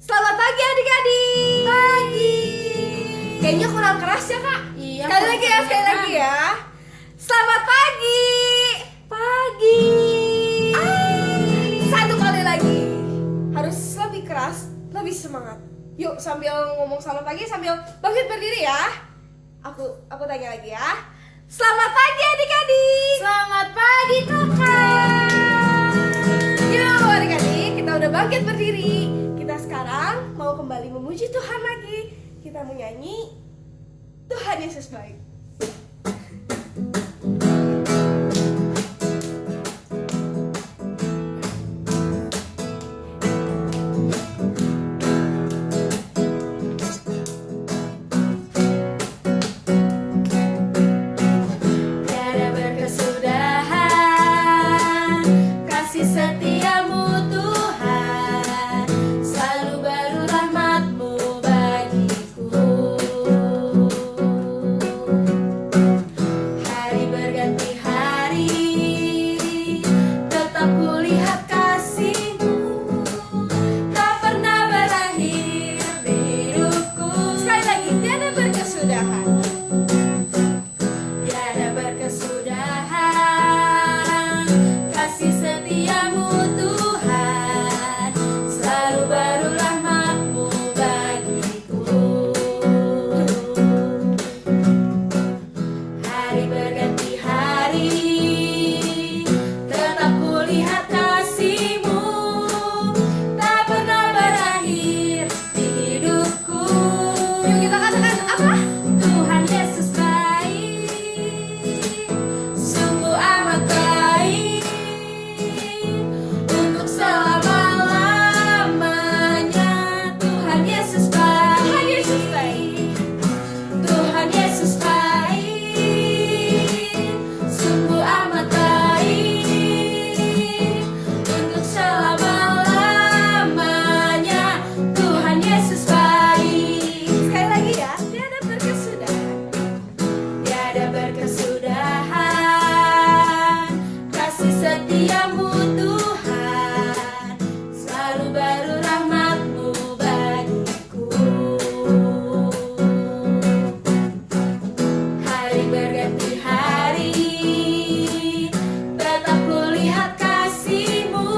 Selamat pagi adik-adik. Pagi. Kayaknya kurang keras ya kak. Iya. Sekali lagi ya. Selamat pagi. Pagi. Satu kali lagi. Harus lebih keras, lebih semangat. Yuk sambil ngomong selamat pagi sambil bangkit berdiri ya. Aku tanya lagi ya. Selamat pagi adik-adik. Selamat pagi kakak. Yuk adik-adik, kita udah bangkit berdiri. Kita sekarang mau kembali memuji Tuhan lagi. Kita mau nyanyi Tuhan Yesus baik. Tiada berkesudahan kasih setiamu Tuhan, selalu baru rahmat-Mu bagiku. Hari berganti hari, tetap kulihat kasih-Mu, tak pernah berakhir di hidupku. Sekali lagi, tiada berkesudahan. Tiada berkesudahan kasih setiamu Tuhan, selalu baru rahmat-Mu bagiku. Hari berganti hari, tetap kulihat kasih-Mu, tak pernah berakhir di hidupku. Yuk kita katakan apa? Tuhan Yesus baik, sungguh amat baik, untuk selama-lamanya. Tuhan Yesus baik, Tuhan Yesus baik. Tuhan Yesus baik, sungguh amat baik, untuk selama-lamanya. Tuhan Yesus baik. Sekali lagi ya, tiada berkesudahan. Tiada berkesudahan kasih setiamu Tuhan, selalu baru rahmat-Mu bagiku. Hari berganti hari, tetap kulihat kasih-Mu,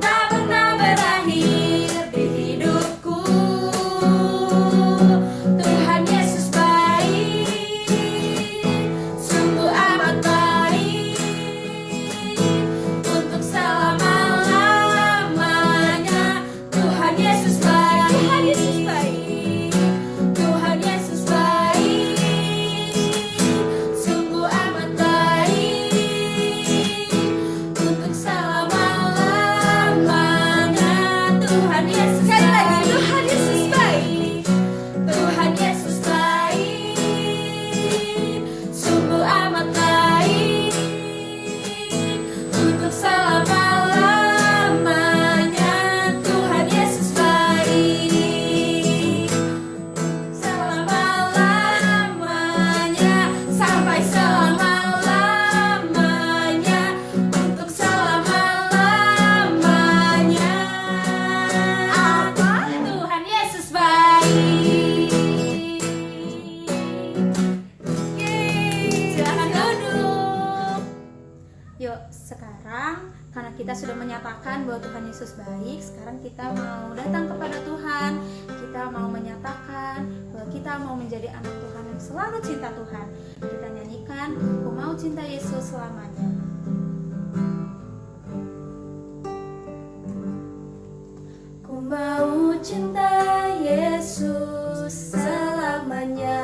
tak pernah berakhir di hidupku. Tuhan Yesus baik, sungguh amat baik, untuk selama-lamanya. Tuhan Yesus baik, Tuhan Yesus baik. Tuhan Yesus baik, sungguh amat baik, untuk selama-lamanya. Tuhan Yesus Sekali lagi, baik. Tuhan Yesus baik. Tuhan Yesus baik, sungguh amat baik, untuk selama-lamanya. Tuhan Yesus baik, selama-lamanya, sampai selama-lamanya, untuk selama-lamanya. Apa? Tuhan Yesus baik. Silakan duduk. Yuk, sekarang karena kita sudah menyatakan bahwa Tuhan Yesus baik, sekarang kita mau datang kepada Tuhan. Kita mau menyatakan bahwa kita mau menjadi anak Tuhan yang selalu cinta Tuhan. Kita nyanyikan, Ku mau cinta Yesus selamanya. Ku mau cinta Yesus selamanya.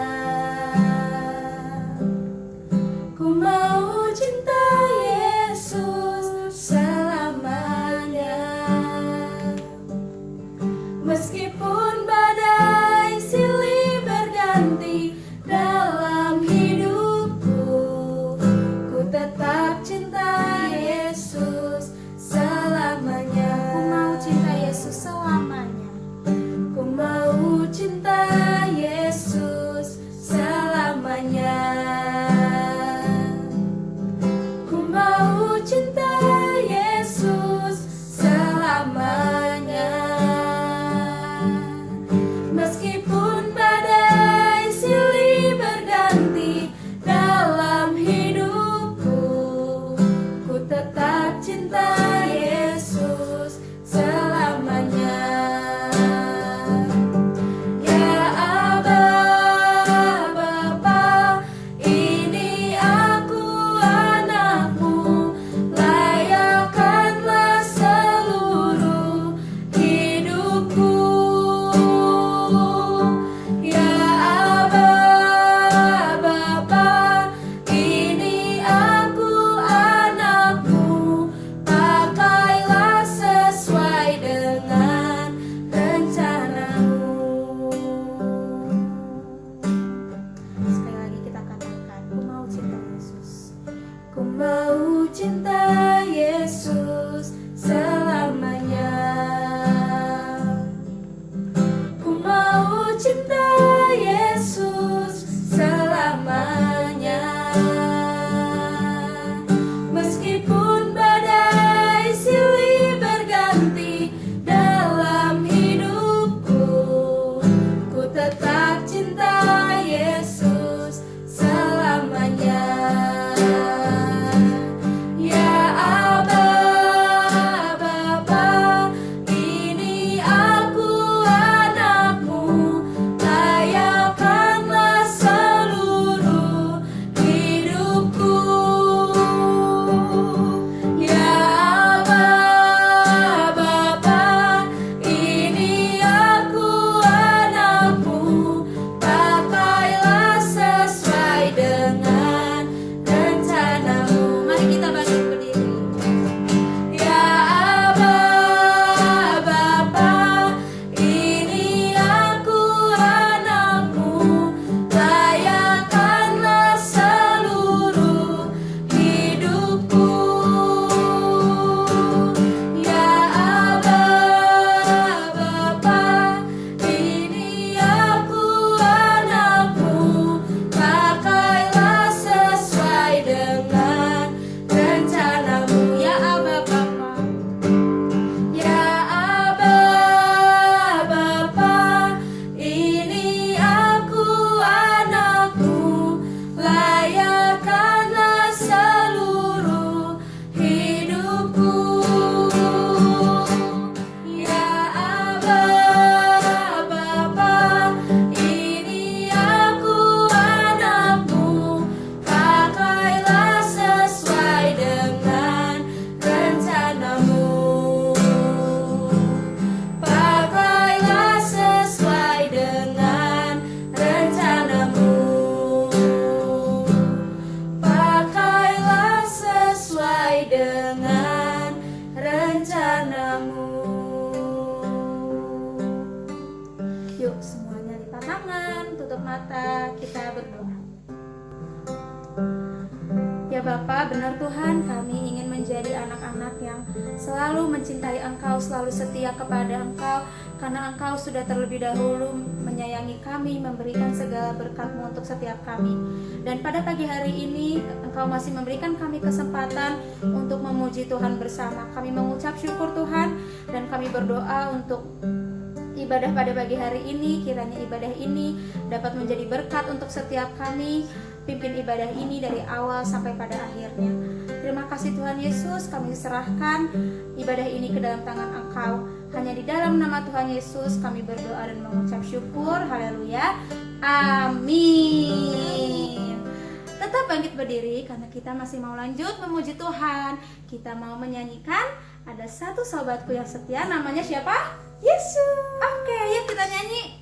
Ku mau cinta Yesus selamanya. Meskipun badai silih berganti dalam hidupku, ku tetap cinta Yesus selamanya. Ku mau cinta Yesus selamanya. Ku mau cinta Yesus selamanya. Ku mau cinta Yesus selamanya. Ku mau cinta Yesus selamanya. Meskipun badai silih berganti dalam hidupku, ku tetap cinta Yesus selamanya. Ya Aba, Bapa, ini aku anakmu, layakkanlah seluruh hidupku. Ya Aba, Bapa, ini aku anakmu, pakailah sesuai dengan rencanamu. Mari kita bangkit berdiri. Ya Aba, Bapa, ini aku anakmu, layakkanlah seluruh hidupku. Ya Aba, Bapa, ini aku anakmu, pakailah sesuai dengan rencanamu. Ya Aba, Bapa, ya Aba, Bapa, ini aku anakmu, layakkanlah seluruh hidupku. Ya Aba, Bapa, ini aku anakmu, pakailah sesuai dengan rencanamu. Pakailah sesuai dengan rencanamu. Pakailah sesuai dengan rencanamu. Yuk semuanya lipat tangan, tutup mata, kita berdoa. Ya Bapa, benar Tuhan, kami ingin menjadi anak-anak yang selalu mencintai Engkau, selalu setia kepada Engkau, karena Engkau sudah terlebih dahulu menyayangi kami, memberikan segala berkat-Mu untuk setiap kami. Dan pada pagi hari ini, Engkau masih memberikan kami kesempatan untuk memuji Tuhan bersama. Kami mengucap syukur Tuhan, dan kami berdoa untuk ibadah pada pagi hari ini. Kiranya ibadah ini dapat menjadi berkat untuk setiap kami. Pimpin ibadah ini dari awal sampai pada akhirnya. Terima kasih Tuhan Yesus, kami serahkan ibadah ini ke dalam tangan Engkau. Hanya di dalam nama Tuhan Yesus kami berdoa dan mengucap syukur. Haleluya. Amin. Tetap bangkit berdiri karena kita masih mau lanjut memuji Tuhan. Kita mau menyanyikan, ada satu sahabatku yang setia, namanya siapa? Yesus. Oke, yuk kita nyanyi.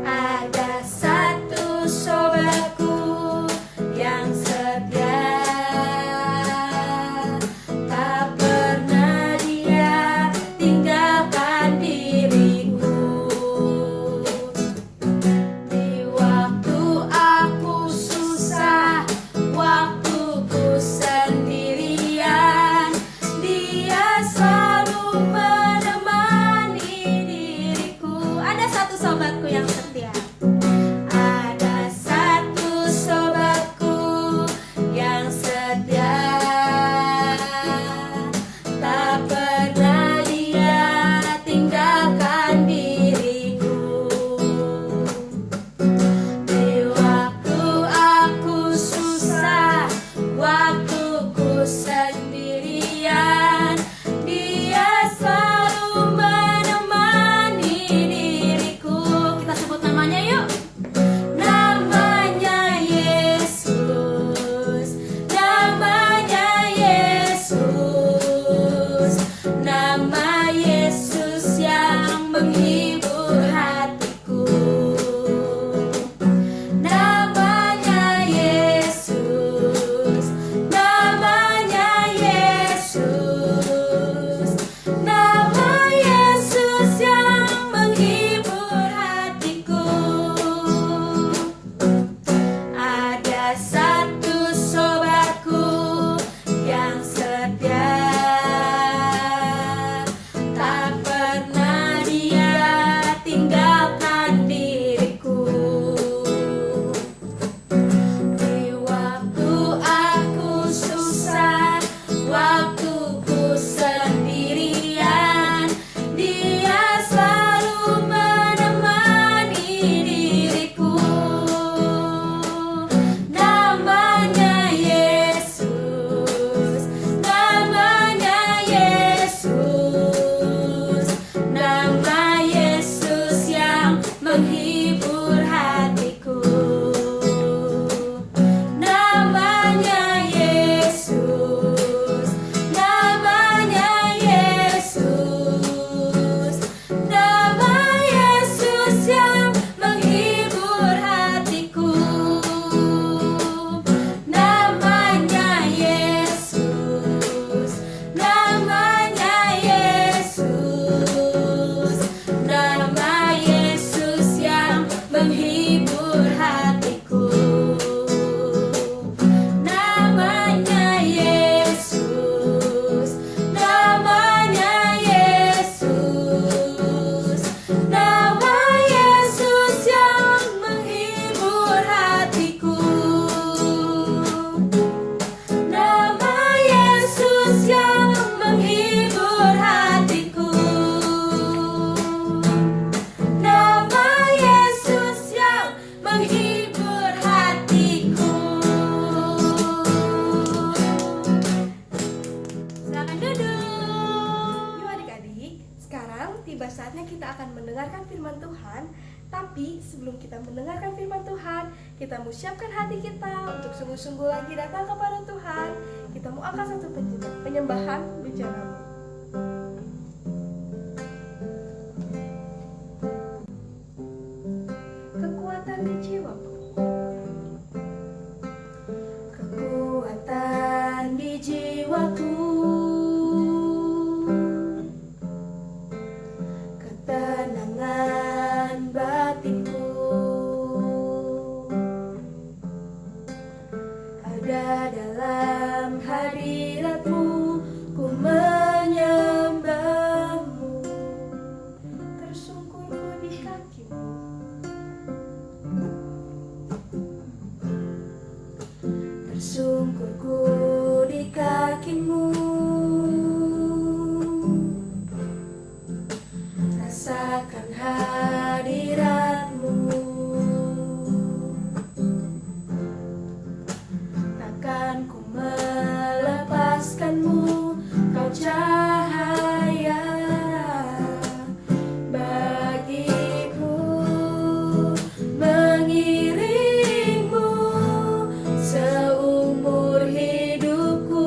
Ada satu sobatku yang setia, tak pernah dia tinggalkan diriku. mendengarkan firman Tuhan, kita mau siapkan hati kita untuk sungguh-sungguh lagi datang kepada Tuhan. Kita mau angkat satu penyembahan bicaramu. Kekuatan di jiwaku. Kekuatan di jiwaku, ketenangan batinku, ada dalam hadiratmu. Ku menyembahmu, tersungkur ku di kakimu. Tersungkurku di kakimu, rasakan hadiratmu. Takkan ku melepaskanmu, kau cahaya bagiku, mengiringmu seumur hidupku.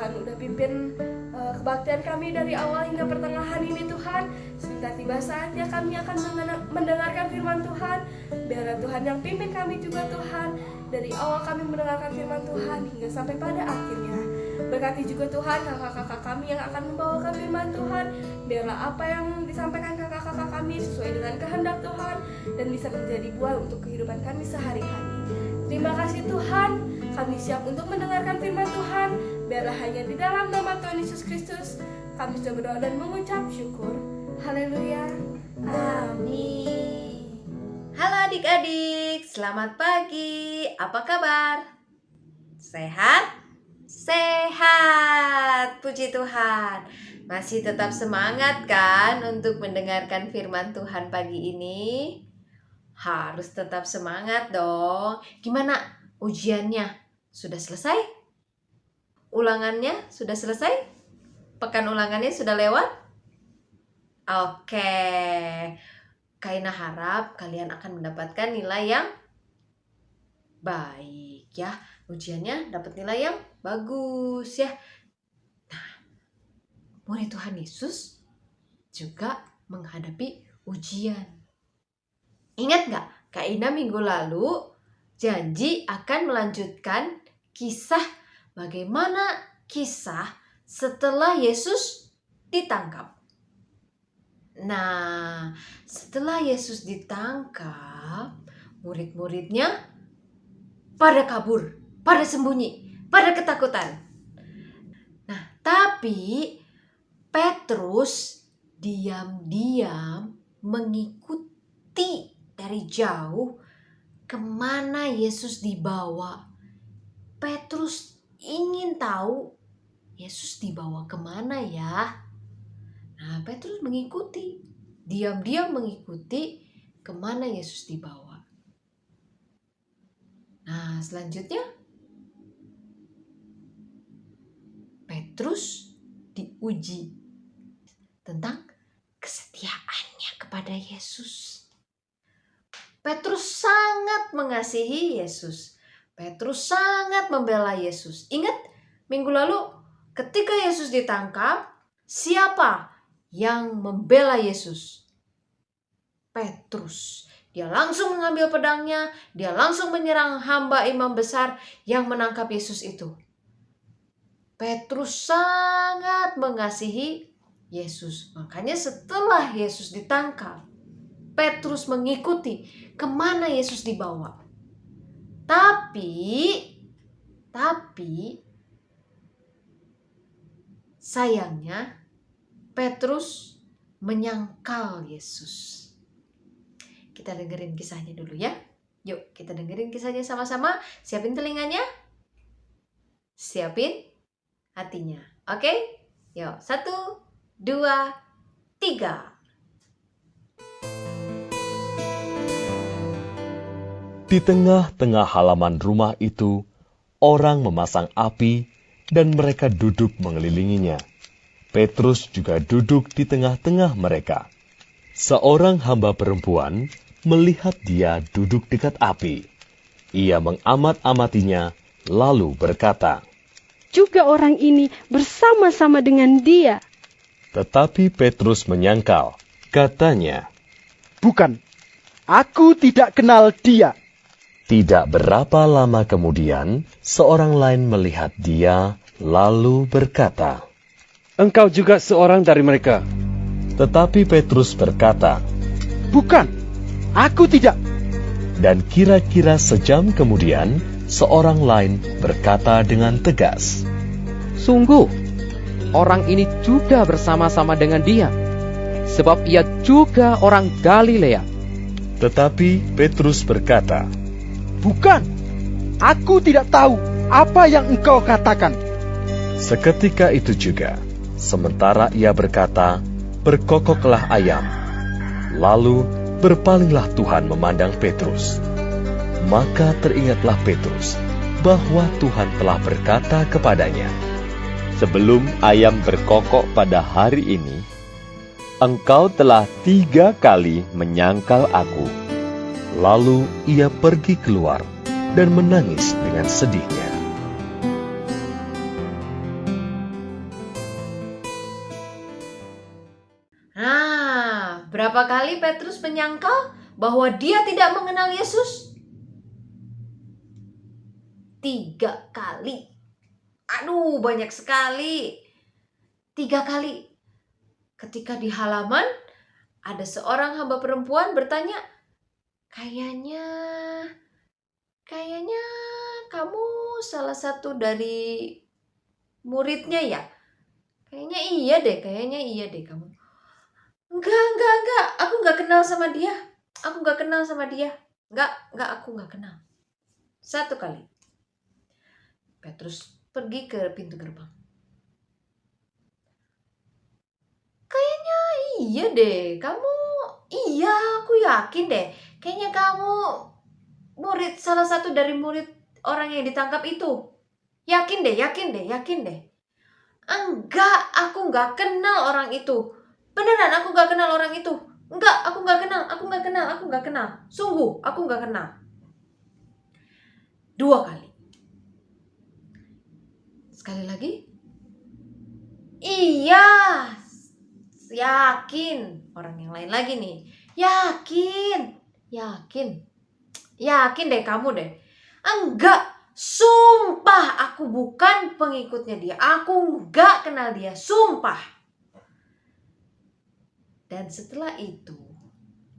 Tuhan udah pimpin kebaktian kami dari awal hingga pertengahan ini Tuhan. Sebentar tiba saatnya kami akan mendengarkan firman Tuhan. Biarlah Tuhan yang pimpin kami juga Tuhan, dari awal kami mendengarkan firman Tuhan hingga sampai pada akhirnya. Berkati juga Tuhan kakak-kakak kami yang akan membawakan firman Tuhan. Biarlah apa yang disampaikan kakak-kakak kami sesuai dengan kehendak Tuhan dan bisa menjadi buah untuk kehidupan kami sehari-hari. Terima kasih Tuhan, kami siap untuk mendengarkan firman Tuhan. Biarlah hanya di dalam nama Tuhan Yesus Kristus kami sudah berdoa dan mengucap syukur. Haleluya. Amin. Halo adik-adik, selamat pagi. Apa kabar? Sehat? Sehat, puji Tuhan. Masih tetap semangat kan untuk mendengarkan firman Tuhan pagi ini? Harus tetap semangat dong. Gimana ujiannya? Sudah selesai? Ulangannya sudah selesai? Pekan ulangannya sudah lewat? Oke. Kaina harap kalian akan mendapatkan nilai yang baik ya. Ujiannya dapat nilai yang bagus ya. Nah, murid Tuhan Yesus juga menghadapi ujian. Ingat gak? Kak Ina minggu lalu janji akan melanjutkan kisah bagaimana kisah setelah Yesus ditangkap. Nah, setelah Yesus ditangkap, murid-muridnya pada kabur, pada sembunyi, pada ketakutan. Nah, tapi Petrus diam-diam mengikuti dari jauh kemana Yesus dibawa. Petrus ingin tahu Yesus dibawa kemana ya. Nah, Petrus mengikuti, diam-diam mengikuti kemana Yesus dibawa. Nah, selanjutnya Petrus diuji tentang kesetiaannya kepada Yesus. Petrus sangat mengasihi Yesus. Petrus sangat membela Yesus. Ingat minggu lalu ketika Yesus ditangkap, siapa yang membela Yesus? Petrus. Dia langsung mengambil pedangnya, dia langsung menyerang hamba imam besar yang menangkap Yesus itu. Petrus sangat mengasihi Yesus. Makanya setelah Yesus ditangkap, Petrus mengikuti kemana Yesus dibawa. Tapi sayangnya Petrus menyangkal Yesus. Kita dengerin kisahnya dulu ya. Yuk kita dengerin kisahnya sama-sama. Siapin telinganya. Siapin hatinya. Oke? Yuk 1, 2, 3. Di tengah-tengah halaman rumah itu, orang memasang api dan mereka duduk mengelilinginya. Petrus juga duduk di tengah-tengah mereka. Seorang hamba perempuan melihat dia duduk dekat api. Ia mengamat-amatinya lalu berkata, "Juga orang ini bersama-sama dengan dia." Tetapi Petrus menyangkal. Katanya, "Bukan, aku tidak kenal dia." Tidak berapa lama kemudian, seorang lain melihat dia lalu berkata, "Engkau juga seorang dari mereka." Tetapi Petrus berkata, "Bukan, aku tidak." dan kira-kira sejam kemudian, seorang lain berkata dengan tegas, Sungguh, orang ini juga bersama-sama dengan dia, sebab ia juga orang Galilea. Tetapi Petrus berkata, "Bukan, aku tidak tahu apa yang engkau katakan." Seketika itu juga, sementara ia berkata, berkokoklah ayam. Lalu berpalinglah Tuhan memandang Petrus. Maka teringatlah Petrus bahwa Tuhan telah berkata kepadanya, "Sebelum ayam berkokok pada hari ini, engkau telah 3 kali menyangkal aku." Lalu ia pergi keluar dan menangis dengan sedihnya. Berapa kali Petrus menyangkal bahwa dia tidak mengenal Yesus? 3 kali. Aduh, banyak sekali. 3 kali. Ketika di halaman, ada seorang hamba perempuan bertanya, Kayaknya kamu salah satu dari muridnya ya? Kayaknya iya deh kamu. Enggak. Aku enggak kenal sama dia. Enggak, aku enggak kenal. 1 kali. Petrus pergi ke pintu gerbang. Kayaknya iya deh, aku yakin deh. Kayaknya kamu salah satu dari murid orang yang ditangkap itu. Yakin deh. Enggak, aku enggak kenal orang itu. Beneran aku enggak kenal orang itu. Enggak, aku enggak kenal. Sungguh, aku enggak kenal. 2 kali. Sekali lagi. Iya. Yakin. Orang yang lain lagi nih. Yakin deh kamu deh. Enggak. Sumpah aku bukan pengikutnya dia. Aku enggak kenal dia. Sumpah. Dan setelah itu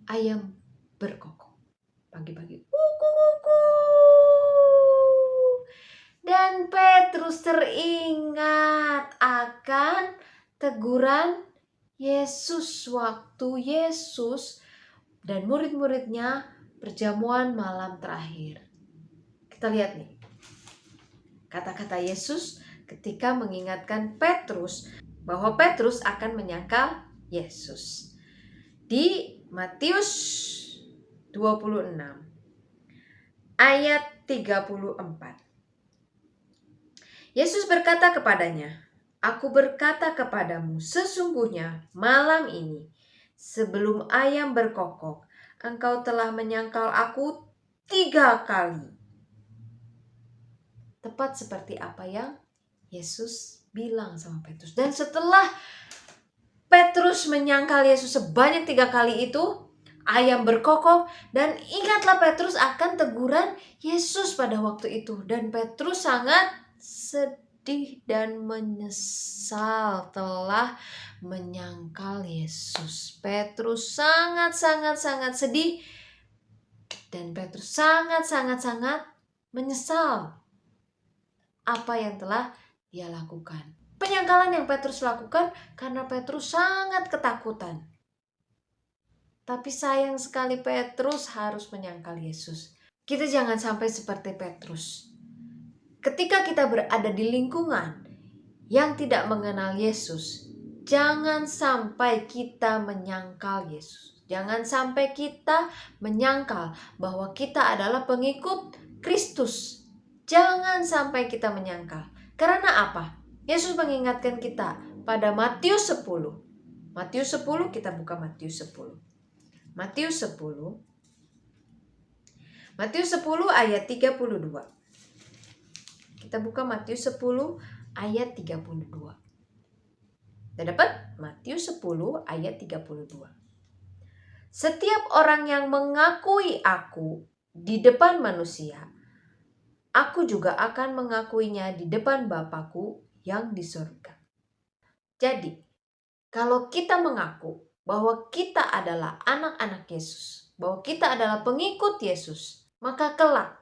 ayam berkokok. Pagi-pagi. Kuku. Dan Petrus teringat akan teguran Yesus waktu Yesus dan murid-muridnya perjamuan malam terakhir. Kita lihat nih. Kata-kata Yesus ketika mengingatkan Petrus bahwa Petrus akan menyangkal Yesus. Di Matius 26 ayat 34. Yesus berkata kepadanya, Aku berkata kepadamu, sesungguhnya malam ini, sebelum ayam berkokok, engkau telah menyangkal aku 3 kali. Tepat seperti apa yang Yesus bilang sama Petrus. Dan setelah Petrus menyangkal Yesus sebanyak 3 kali itu, ayam berkokok, dan ingatlah Petrus akan teguran Yesus pada waktu itu. Dan Petrus sangat sedih dan menyesal telah menyangkal Yesus. Petrus sangat sedih dan Petrus sangat menyesal apa yang telah dia lakukan. Penyangkalan yang Petrus lakukan karena Petrus sangat ketakutan. Tapi sayang sekali Petrus harus menyangkal Yesus. Kita jangan sampai seperti Petrus. Ketika kita berada di lingkungan yang tidak mengenal Yesus, jangan sampai kita menyangkal Yesus. Jangan sampai kita menyangkal bahwa kita adalah pengikut Kristus. Jangan sampai kita menyangkal. Karena apa? Yesus mengingatkan kita pada Matius 10. Matius 10, kita buka Matius 10. Matius 10 ayat 32. Kita buka Matius 10 ayat 32. Kita dapat Matius 10 ayat 32. Setiap orang yang mengakui aku di depan manusia, aku juga akan mengakuinya di depan Bapakku yang di surga. Jadi, kalau kita mengaku bahwa kita adalah anak-anak Yesus, bahwa kita adalah pengikut Yesus, maka kelak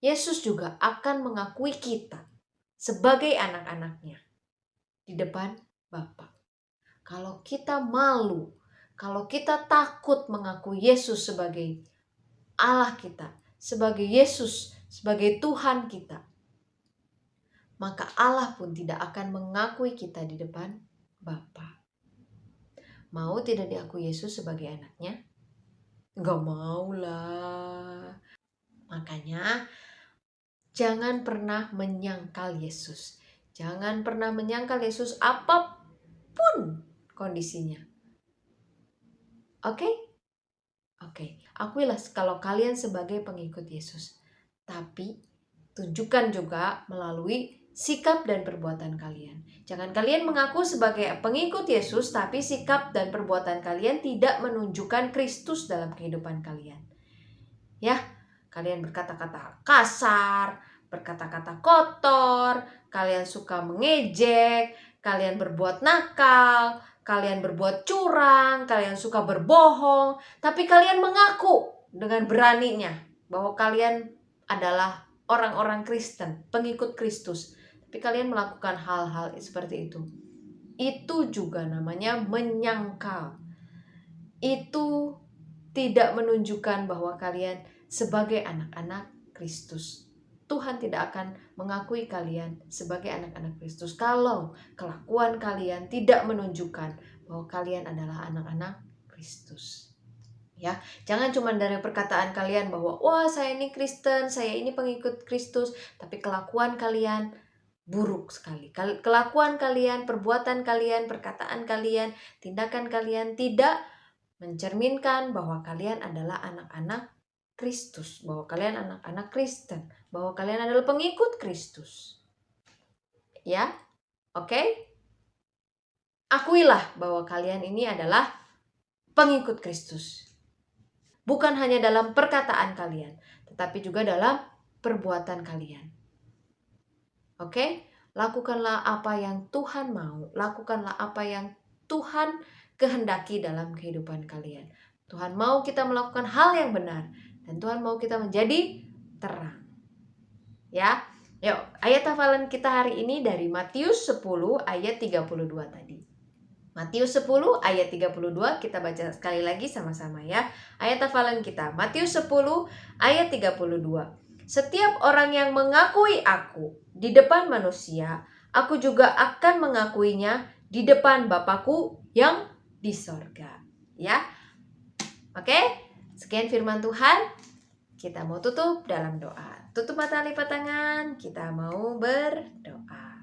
Yesus juga akan mengakui kita sebagai anak-anaknya di depan Bapa. Kalau kita malu, kalau kita takut mengakui Yesus sebagai Allah kita, sebagai Yesus, sebagai Tuhan kita, maka Allah pun tidak akan mengakui kita di depan Bapa. Mau tidak diakui Yesus sebagai anaknya? Enggak mau lah. Makanya jangan pernah menyangkal Yesus. Jangan pernah menyangkal Yesus apapun kondisinya. Oke? Akuilah kalau kalian sebagai pengikut Yesus. Tapi tunjukkan juga melalui sikap dan perbuatan kalian. Jangan kalian mengaku sebagai pengikut Yesus, tapi sikap dan perbuatan kalian tidak menunjukkan Kristus dalam kehidupan kalian. Ya, kalian berkata-kata kasar, berkata-kata kotor, kalian suka mengejek, kalian berbuat nakal, kalian berbuat curang, kalian suka berbohong, tapi kalian mengaku dengan beraninya bahwa kalian adalah orang-orang Kristen, pengikut Kristus. Tapi kalian melakukan hal-hal seperti itu. Itu juga namanya menyangkal. Itu tidak menunjukkan bahwa kalian sebagai anak-anak Kristus. Tuhan tidak akan mengakui kalian sebagai anak-anak Kristus kalau kelakuan kalian tidak menunjukkan bahwa kalian adalah anak-anak Kristus. Ya, jangan cuma dari perkataan kalian bahwa wah saya ini Kristen, saya ini pengikut Kristus, tapi kelakuan kalian buruk sekali. Kelakuan kalian, perbuatan kalian, perkataan kalian, tindakan kalian tidak mencerminkan bahwa kalian adalah anak-anak Kristus, bahwa kalian anak-anak Kristen, bahwa kalian adalah pengikut Kristus. Ya, oke? Akuilah bahwa kalian ini adalah pengikut Kristus. Bukan hanya dalam perkataan kalian, tetapi juga dalam perbuatan kalian. Oke? Lakukanlah apa yang Tuhan mau. Lakukanlah apa yang Tuhan kehendaki dalam kehidupan kalian. Tuhan mau kita melakukan hal yang benar. Dan Tuhan mau kita menjadi terang. Ya, yuk ayat hafalan kita hari ini dari Matius 10 ayat 32 tadi. Matius 10 ayat 32 kita baca sekali lagi sama-sama ya. Ayat hafalan kita Matius 10 ayat 32. Setiap orang yang mengakui aku di depan manusia, aku juga akan mengakuinya di depan Bapakku yang di sorga. Ya, oke? Sekian firman Tuhan. Kita mau tutup dalam doa. Tutup mata, lipat tangan. Kita mau berdoa.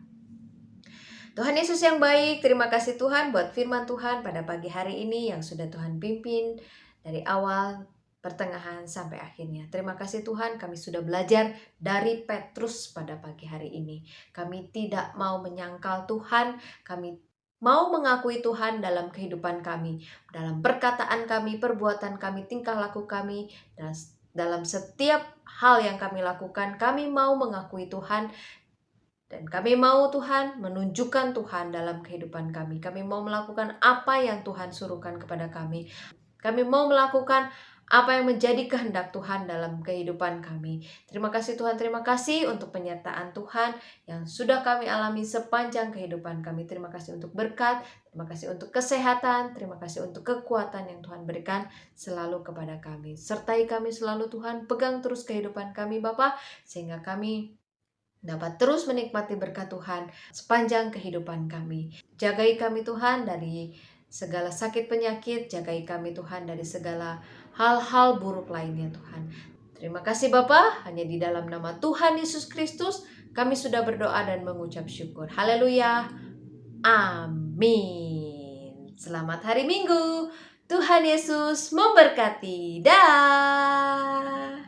Tuhan Yesus yang baik, terima kasih Tuhan buat firman Tuhan pada pagi hari ini yang sudah Tuhan pimpin dari awal, pertengahan sampai akhirnya. Terima kasih Tuhan, kami sudah belajar dari Petrus pada pagi hari ini. Kami tidak mau menyangkal Tuhan, kami mau mengakui Tuhan dalam kehidupan kami, dalam perkataan kami, perbuatan kami, tingkah laku kami, dan dalam setiap hal yang kami lakukan, kami mau mengakui Tuhan. Dan kami mau Tuhan menunjukkan Tuhan dalam kehidupan kami. Kami mau melakukan apa yang Tuhan suruhkan kepada kami. Kami mau melakukan apa yang menjadi kehendak Tuhan dalam kehidupan kami. Terima kasih Tuhan, terima kasih untuk penyertaan Tuhan yang sudah kami alami sepanjang kehidupan kami. Terima kasih untuk berkat, terima kasih untuk kesehatan, terima kasih untuk kekuatan yang Tuhan berikan selalu kepada kami. Sertai kami selalu Tuhan, pegang terus kehidupan kami Bapa, sehingga kami dapat terus menikmati berkat Tuhan sepanjang kehidupan kami. Jagai kami Tuhan dari segala sakit penyakit, jagai kami Tuhan dari segala hal-hal buruk lainnya Tuhan. Terima kasih Bapa, hanya di dalam nama Tuhan Yesus Kristus kami sudah berdoa dan mengucap syukur. Haleluya. Amin. Selamat hari Minggu. Tuhan Yesus memberkati. Dah.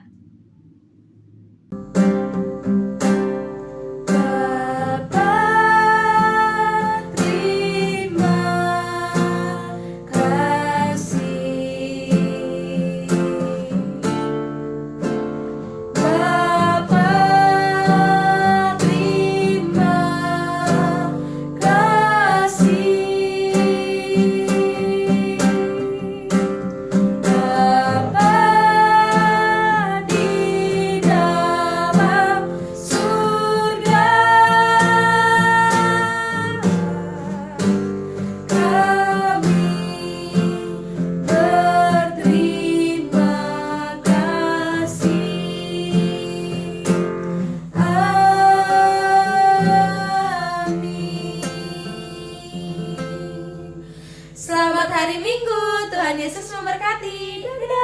Selamat hari Minggu, Tuhan Yesus memberkati. Dadah.